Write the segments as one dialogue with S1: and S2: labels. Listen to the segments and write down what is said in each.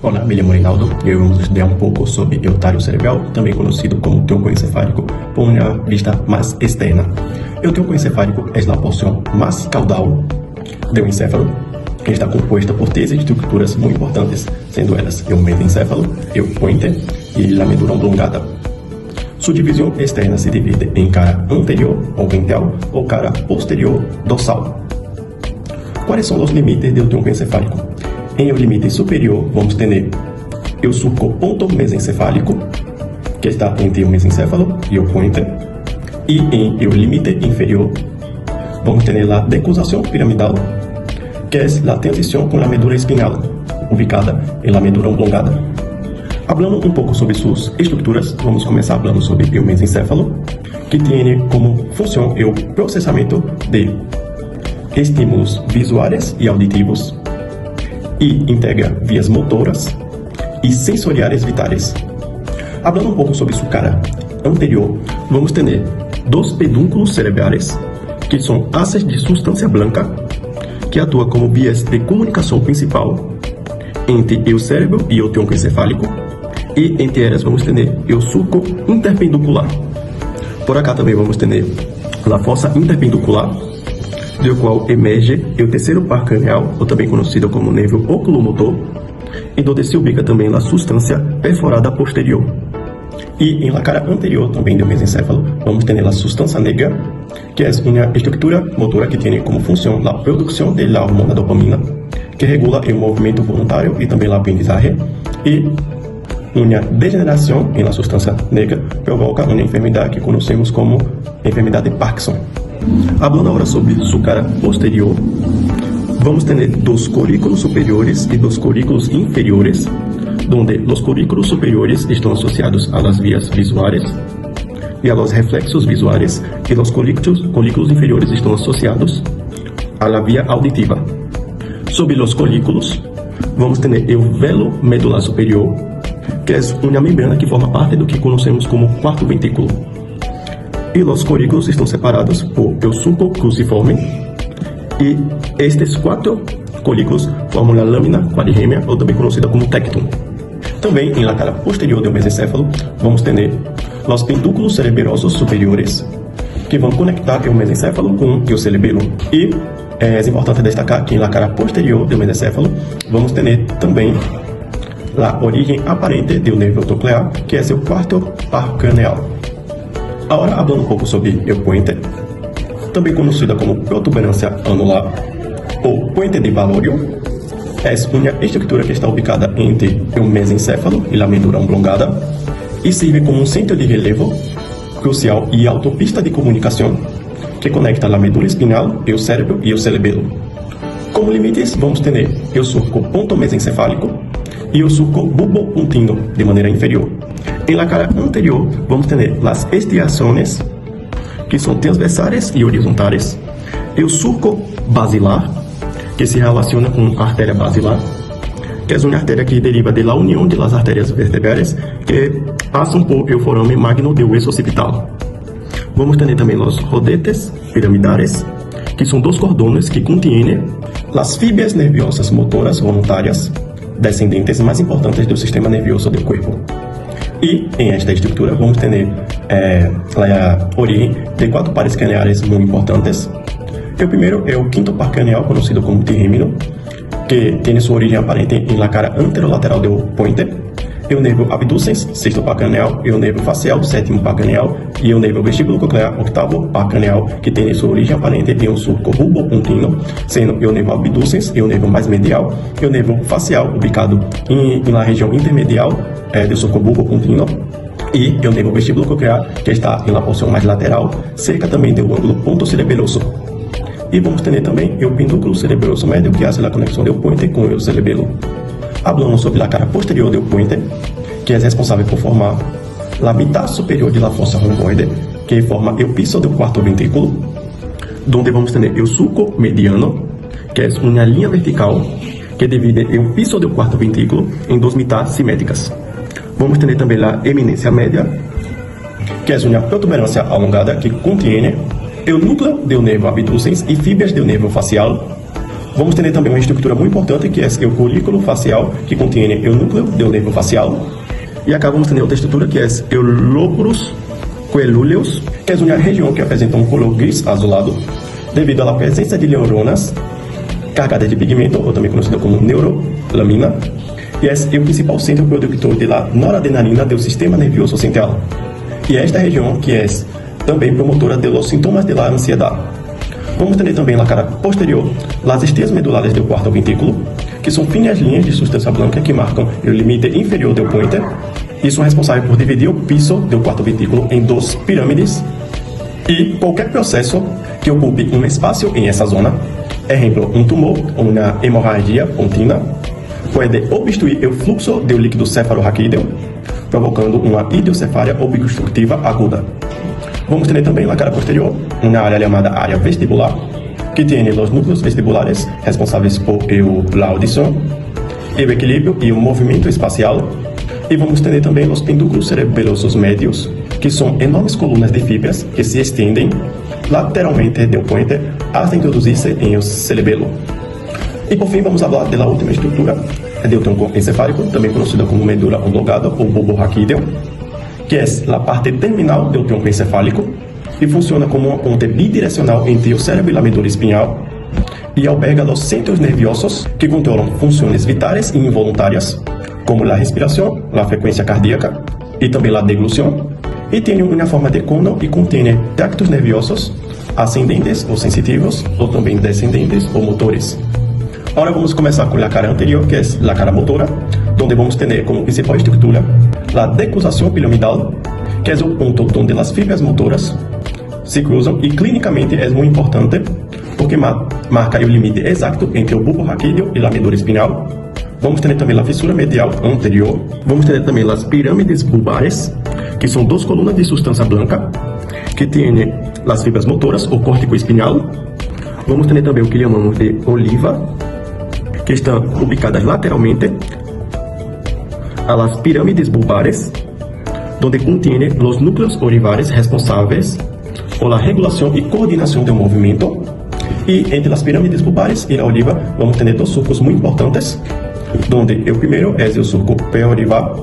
S1: Olá, me chamo Reinaldo e eu vamos estudar um pouco sobre o otário cerebral, também conhecido como tronco encefálico, por uma vista mais externa. O tronco encefálico é a porção mais caudal do encéfalo, que está composta por três estruturas muito importantes, sendo elas o mesencéfalo, o pointer e a medula oblongada. Sua divisão externa se divide em cara anterior ou ventral ou cara posterior dorsal. Quais são os limites do tronco encefálico? Em o limite superior, vamos ter o surco ponto-mesencefálico, que está entre o mesencéfalo e o pointer. E em o limite inferior, vamos ter a decusação piramidal, que é a transição com a medula espinal, ubicada em la medula oblongada. Hablando um pouco sobre suas estruturas, vamos começar falando sobre o mesencéfalo, que tem como função o processamento de estímulos visuais e auditivos, e integra vias motoras e sensoriais vitais. Hablando um pouco sobre sua cara anterior, vamos ter dois pedúnculos cerebrais, que são haces de substância branca, que atua como vias de comunicação principal entre o cérebro e o tronco encefálico, e entre elas vamos ter o surco interpenducular. Por acá também vamos ter a fossa interpenducular, do qual emerge o terceiro par cranial, ou também conhecido como nervo oculomotor, e onde se ubica também a substância perforada posterior. E em la cara anterior também do mesencéfalo, vamos ter a substância negra, que é uma estrutura motora que tem como função a produção da hormona dopamina, que regula o movimento voluntário e também a aprendizagem, e uma degeneração em la substância negra provoca uma enfermidade que conhecemos como enfermidade de Parkinson. Hablando agora sobre sua cara posterior, vamos ter dos corículos superiores e dos corículos inferiores, onde os corículos superiores estão associados a las vias visuais e a los reflexos visuais, e os corículos inferiores estão associados a la via auditiva. Sobre os corículos, vamos ter o velo medular superior, que é uma membrana que forma parte do que conhecemos como quarto ventrículo. E os corículos estão separados por o surco cruciforme, e estes quatro corículos formam a lâmina quadrirrêmea, ou também conhecida como tectum. Também, em la cara posterior do mesencéfalo, vamos ter os pedúnculos cereberosos superiores, que vão conectar o mesencéfalo com o cerebelo. E é importante destacar que, em la cara posterior do mesencéfalo, vamos ter também a origem aparente do nervo troclear, que é seu quarto par cranial. Agora, falando um pouco sobre o pointer, também conhecida como protuberância anular, ou pointer de Valorio, é uma estrutura que está ubicada entre o mesencéfalo e a medula oblongada e serve como um centro de relevo crucial e autopista de comunicação que conecta a medula espinal e o cérebro e o cerebelo. Como limites, vamos ter o surco ponto-mesencefálico e o surco bulbopontino de maneira inferior. Em la cara anterior, vamos ter as estriações, que são transversais e horizontais, e o surco basilar, que se relaciona com a artéria basilar, que é uma artéria que deriva da união de las artérias vertebrais que passam por o forame magno do hueso occipital. Vamos ter também os rodetes piramidales, que são dois cordones que contêm as fibras nerviosas motoras voluntárias descendentes mais importantes do sistema nervioso do corpo. E em esta estrutura vamos ter a origem de quatro pares craniais muito importantes. O primeiro é o quinto par cranial, conhecido como trihêmino, que tem sua origem aparente em la cara anterolateral do pointer, e o nervo abducens, sexto par cranial, e o nervo facial, sétimo par cranial, e o nervo vestíbulo coclear, oitavo par cranial, que tem sua origem aparente em um surco bulbopontino, sendo o nervo abducens e o nervo mais medial, e o nervo facial, ubicado na região intermedial do surco bulbopontino, e o nervo vestíbulo coclear, que está na porção mais lateral, cerca também do ângulo ponto cerebeloso. E vamos ter também o pedúnculo cerebroso médio, que hace a conexão do pointer com o cerebelo. Hablamos sobre a cara posterior do pointer, que é responsável por formar a metade superior de la fossa romboide, que forma o piso do quarto ventrículo, onde vamos ter o surco mediano, que é uma linha vertical que divide o piso do quarto ventrículo em duas metades simétricas. Vamos ter também a eminência média, que é uma protuberância alongada que contém o núcleo do nervo abducens e fibras do nervo facial, Vamos ter também uma estrutura muito importante que é o folículo facial, que contém o núcleo do nervo facial. E acá vamos ter outra estrutura que é o lóbulos coelúleos, que é uma região que apresenta um color gris azulado, devido à presença de neuronas carregadas de pigmento, ou também conhecida como neurolamina, e é o principal centro produtor da noradrenalina do sistema nervioso central. E esta região que é também promotora dos sintomas da ansiedade. Vamos ter também na cara posterior as estrias medulares do quarto ventrículo, que são finas linhas de substância branca que marcam o limite inferior do pointer e são responsáveis por dividir o piso do quarto ventrículo em duas pirâmides. E qualquer processo que ocupe um espaço em essa zona, exemplo, um tumor ou uma hemorragia contínua, pode obstruir o fluxo do líquido cefalorraquídeo, provocando uma hidrocefalia obstrutiva aguda. Vamos ter também na cara posterior uma área chamada área vestibular, que tem os núcleos vestibulares responsáveis por a audição, o equilíbrio e o movimento espacial. E vamos ter também os pendúculos cerebelosos médios, que são enormes colunas de fibras que se estendem lateralmente do pointer hasta introduzir-se em o cerebelo. E por fim vamos falar da última estrutura do tronco encefálico, também conhecida como medula oblongada ou bulbo raquídeo, que é a parte terminal do tronco encefálico e funciona como uma ponte bidirecional entre o cérebro e a medula espinhal e alberga os centros nerviosos que controlam funções vitais e involuntárias, como a respiração, a frequência cardíaca e também a deglução, e tem uma forma de cono e contém tractos nerviosos ascendentes ou sensitivos, ou também descendentes ou motores. Agora vamos começar com a cara anterior, que é a cara motora, onde vamos ter como principal estrutura a decussação piramidal, que é o ponto onde as fibras motoras se cruzam e clinicamente é muito importante porque marca o limite exato entre o bulbo raquídeo e a medula espinhal. Vamos ter também a fissura medial anterior. Vamos ter também as pirâmides bulbares, que são duas colunas de substância branca que têm as fibras motoras ou córtico espinhal. Vamos ter também o que chamamos de oliva, que estão ubicadas lateralmente a las pirâmides bulbares, onde contém os núcleos olivares responsáveis por a regulação e coordenação do movimento. E entre as pirâmides bulbares e a oliva vamos ter dois surcos muito importantes, onde o primeiro é o surco pré-olivar,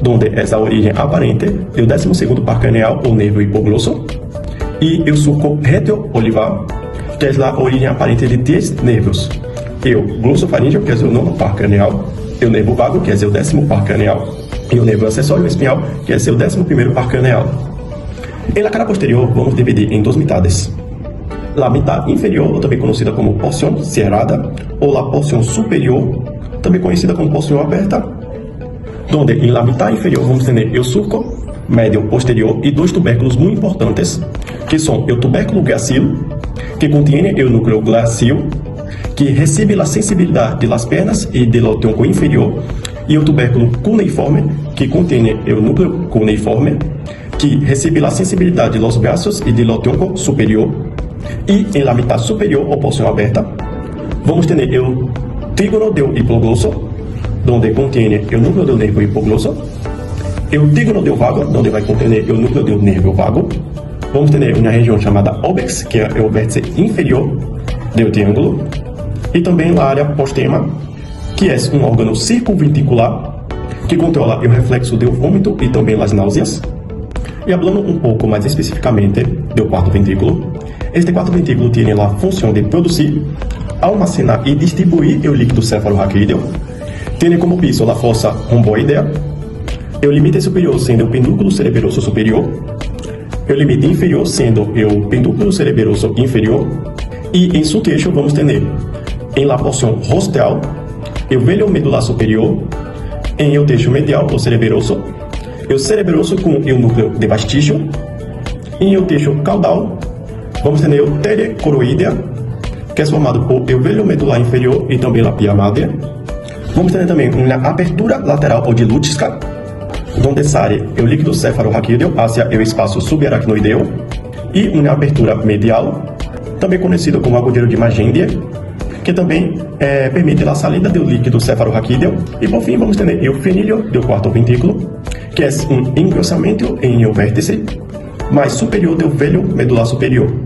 S1: onde é a origem aparente do 12º par craneal ou nervo hipoglosso, e o surco retro-olivar, que é a origem aparente de 10 nervos, o glossofaríngeo, que é o 9º par craneal, o nervo vago, que é o 10º par craneal, e o nervo acessório espinhal, que é o 11º par craneal. Em la cara posterior, vamos dividir em duas metades. A metade inferior, ou também conhecida como porção cerrada, ou a porção superior, também conhecida como porção aberta, onde em la metade inferior vamos ter o surco médio posterior e dois tubérculos muito importantes, que são o tubérculo grácil, que contém o núcleo gláceo, que recebe a sensibilidade das pernas e do tronco inferior, e o tubérculo cuneiforme, que contém o núcleo cuneiforme, que recebe a sensibilidade dos braços e do tronco superior. E em la metade superior, ou porção aberta, vamos ter o trígono do hipoglosso, onde contém o núcleo do nervo hipoglosso, o trígono do vago, onde vai conter o núcleo do nervo vago. Vamos ter uma região chamada óbex, que é o vértice inferior do triângulo, e também a área postema, que é um órgão circunventricular que controla o reflexo do vômito e também as náuseas. E falando um pouco mais especificamente do quarto ventrículo, este quarto ventrículo tem a função de produzir, almacenar e distribuir o líquido cefalorraquídeo. Tem como piso a fossa romboidea, o limite superior sendo o pendúculo cerebeloso superior, o limite inferior sendo o pendúculo cerebeloso inferior, e em seu trecho vamos ter em la porção rostral o velho medular superior, em o trecho medial o cerebeloso com o núcleo de vastígio, e em o trecho caudal vamos ter o telecoroidea, que é formado por o velho medular inferior e também a pia madre. Vamos ter também uma abertura lateral ou de Lutschka, onde sai o líquido cefalorraquídeo hacia o espaço subaracnoideo, e uma abertura medial, também conhecido como agulheiro de Magendie, que também permite a saída do líquido cefalorraquídeo. E por fim vamos ter o frenilho do quarto ventrículo, que é um engrossamento em o vértice mais superior do velho medular superior.